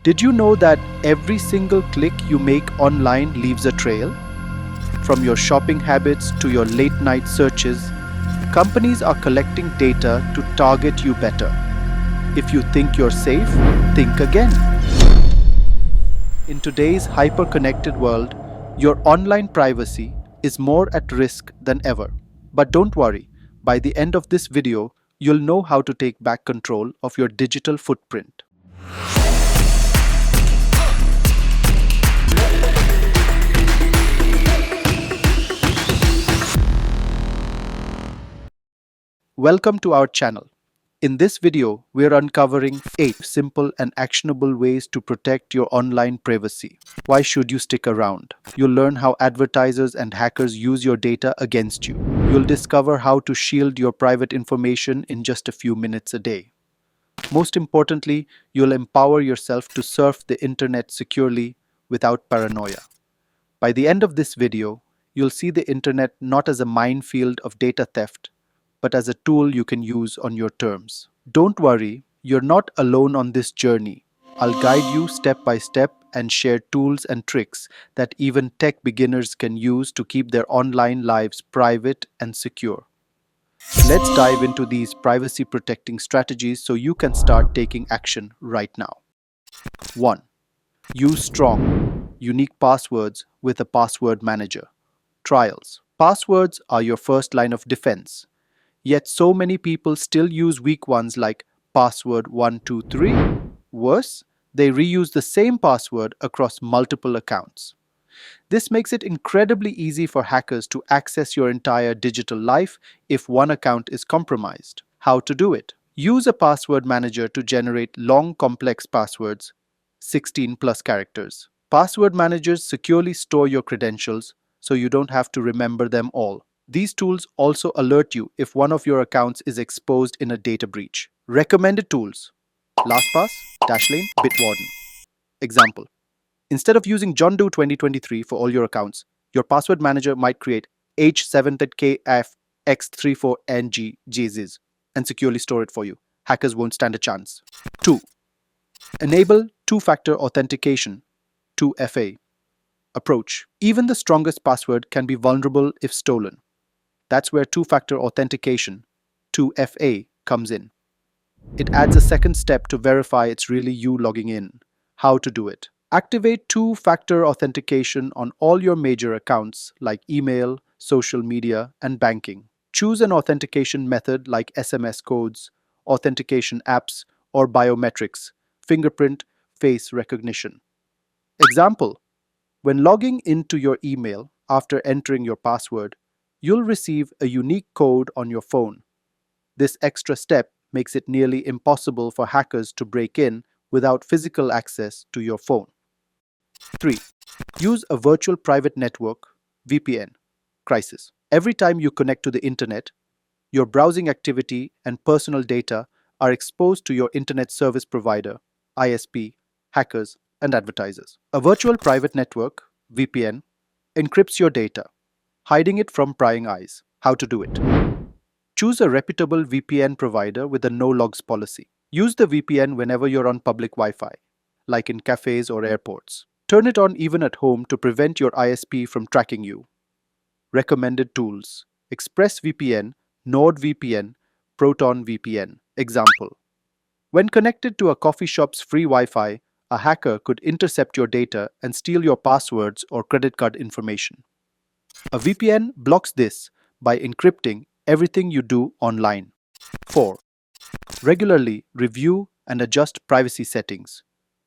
Did you know that every single click you make online leaves a trail? From your shopping habits to your late night searches, companies are collecting data to target you better. If you think you're safe, think again. In today's hyper connected world, your online privacy is more at risk than ever. But don't worry, by the end of this video, you'll know how to take back control of your digital footprint. Welcome to our channel. In this video, we're uncovering 8 simple and actionable ways to protect your online privacy. Why should you stick around? You'll learn how advertisers and hackers use your data against you. You'll discover how to shield your private information in just a few minutes a day. Most importantly, you'll empower yourself to surf the internet securely without paranoia. By the end of this video, you'll see the internet not as a minefield of data theft, but as a tool you can use on your terms. Don't worry, you're not alone on this journey. I'll guide you step by step and share tools and tricks that even tech beginners can use to keep their online lives private and secure. Let's dive into these privacy protecting strategies so you can start taking action right now. 1. Use strong, unique passwords with a password manager. Trials. Passwords are your first line of defense. Yet so many people still use weak ones like password 123. Worse, they reuse the same password across multiple accounts. This makes it incredibly easy for hackers to access your entire digital life if one account is compromised. How to do it? Use a password manager to generate long, complex passwords, 16 plus characters. Password managers securely store your credentials so you don't have to remember them all. These tools also alert you if one of your accounts is exposed in a data breach. Recommended tools: LastPass, Dashlane, Bitwarden. Example: instead of using John Doe 2023 for all your accounts, your password manager might create H7KFX34NG and securely store it for you. Hackers won't stand a chance. 2. Enable two-factor authentication, 2FA. Approach: even the strongest password can be vulnerable if stolen. That's where two-factor authentication, 2FA, comes in. It adds a second step to verify it's really you logging in. How to do it? Activate two-factor authentication on all your major accounts like email, social media, and banking. Choose an authentication method like SMS codes, authentication apps, or biometrics, fingerprint, face recognition. Example: when logging into your email after entering your password, you'll receive a unique code on your phone. This extra step makes it nearly impossible for hackers to break in without physical access to your phone. 3. Use a virtual private network, VPN, crisis. Every time you connect to the internet, your browsing activity and personal data are exposed to your internet service provider, ISP, hackers, and advertisers. A virtual private network, VPN, encrypts your data, hiding it from prying eyes. How to do it? Choose a reputable VPN provider with a no logs policy. Use the VPN whenever you're on public Wi-Fi, like in cafes or airports. Turn it on even at home to prevent your ISP from tracking you. Recommended tools: ExpressVPN, NordVPN, ProtonVPN. Example: when connected to a coffee shop's free Wi-Fi, a hacker could intercept your data and steal your passwords or credit card information. A VPN blocks this by encrypting everything you do online. 4. Regularly review and adjust privacy settings.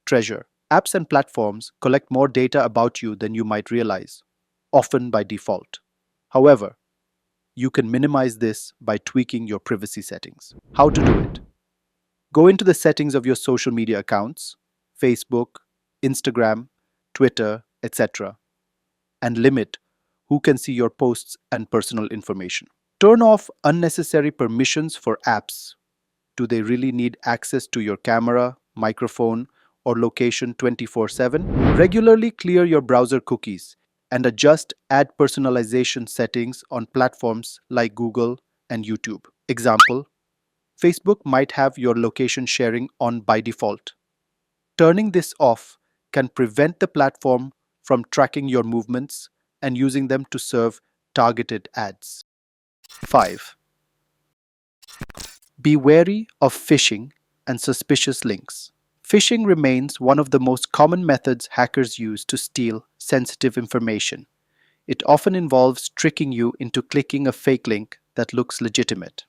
Treasure. Apps and platforms collect more data about you than you might realize, often by default. However, you can minimize this by tweaking your privacy settings. How to do it? Go into the settings of your social media accounts, Facebook, Instagram, Twitter, etc., and limit who can see your posts and personal information. Turn off unnecessary permissions for apps. Do they really need access to your camera, microphone, or location 24/7? Regularly clear your browser cookies and adjust ad personalization settings on platforms like Google and YouTube. Example: Facebook might have your location sharing on by default. Turning this off can prevent the platform from tracking your movements and using them to serve targeted ads. 5. Be wary of phishing and suspicious links. Phishing remains one of the most common methods hackers use to steal sensitive information. It often involves tricking you into clicking a fake link that looks legitimate.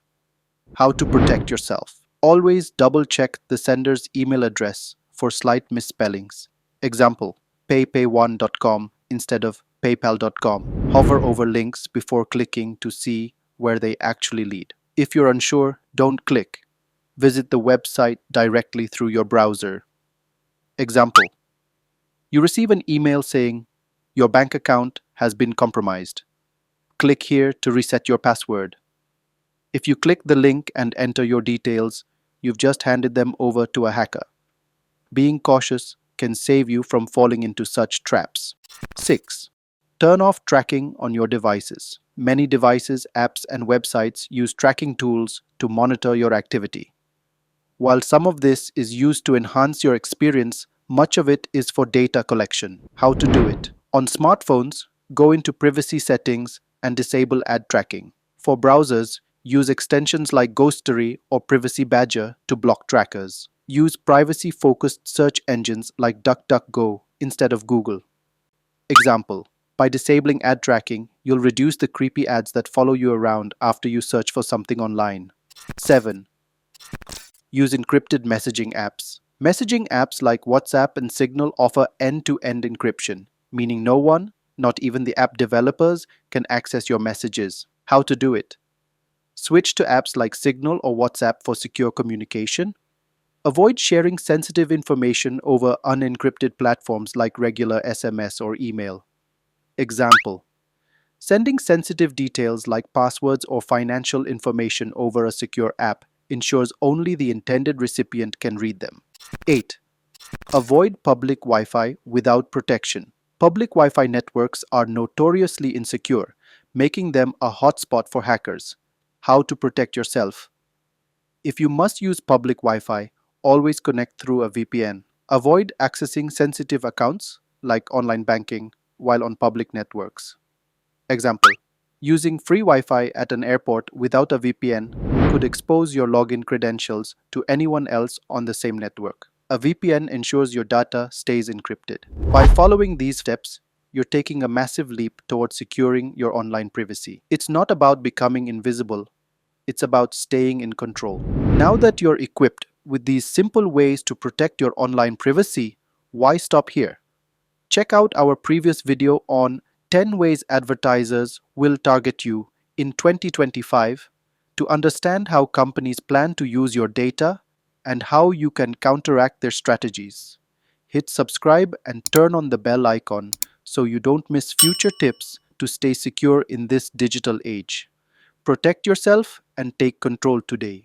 How to protect yourself. Always double check the sender's email address for slight misspellings. Example, paypay1.com instead of paypal.com. Hover over links before clicking to see where they actually lead. If you're unsure, don't click. Visit the website directly through your browser. Example, you receive an email saying your bank account has been compromised. Click here to reset your password. If you click the link and enter your details, you've just handed them over to a hacker. Being cautious can save you from falling into such traps. 6. Turn off tracking on your devices. Many devices, apps, and websites use tracking tools to monitor your activity. While some of this is used to enhance your experience, much of it is for data collection. How to do it? On smartphones, go into privacy settings and disable ad tracking. For browsers, use extensions like Ghostery or Privacy Badger to block trackers. Use privacy-focused search engines like DuckDuckGo instead of Google. Example, by disabling ad tracking, you'll reduce the creepy ads that follow you around after you search for something online. 7. Use encrypted messaging apps. Messaging apps like WhatsApp and Signal offer end-to-end encryption, meaning no one, not even the app developers, can access your messages. How to do it? Switch to apps like Signal or WhatsApp for secure communication. Avoid sharing sensitive information over unencrypted platforms like regular SMS or email. Example, sending sensitive details like passwords or financial information over a secure app ensures only the intended recipient can read them. 8. Avoid public Wi-Fi without protection. Public Wi-Fi networks are notoriously insecure, making them a hotspot for hackers. How to protect yourself? If you must use public Wi-Fi, always connect through a VPN. Avoid accessing sensitive accounts like online banking while on public networks. Example, using free Wi-Fi at an airport without a VPN could expose your login credentials to anyone else on the same network. A VPN ensures your data stays encrypted. By following these steps, you're taking a massive leap towards securing your online privacy. It's not about becoming invisible, it's about staying in control. Now that you're equipped with these simple ways to protect your online privacy, why stop here? Check out our previous video on 10 ways advertisers will target you in 2025 to understand how companies plan to use your data and how you can counteract their strategies. Hit subscribe and turn on the bell icon so you don't miss future tips to stay secure in this digital age. Protect yourself and take control today.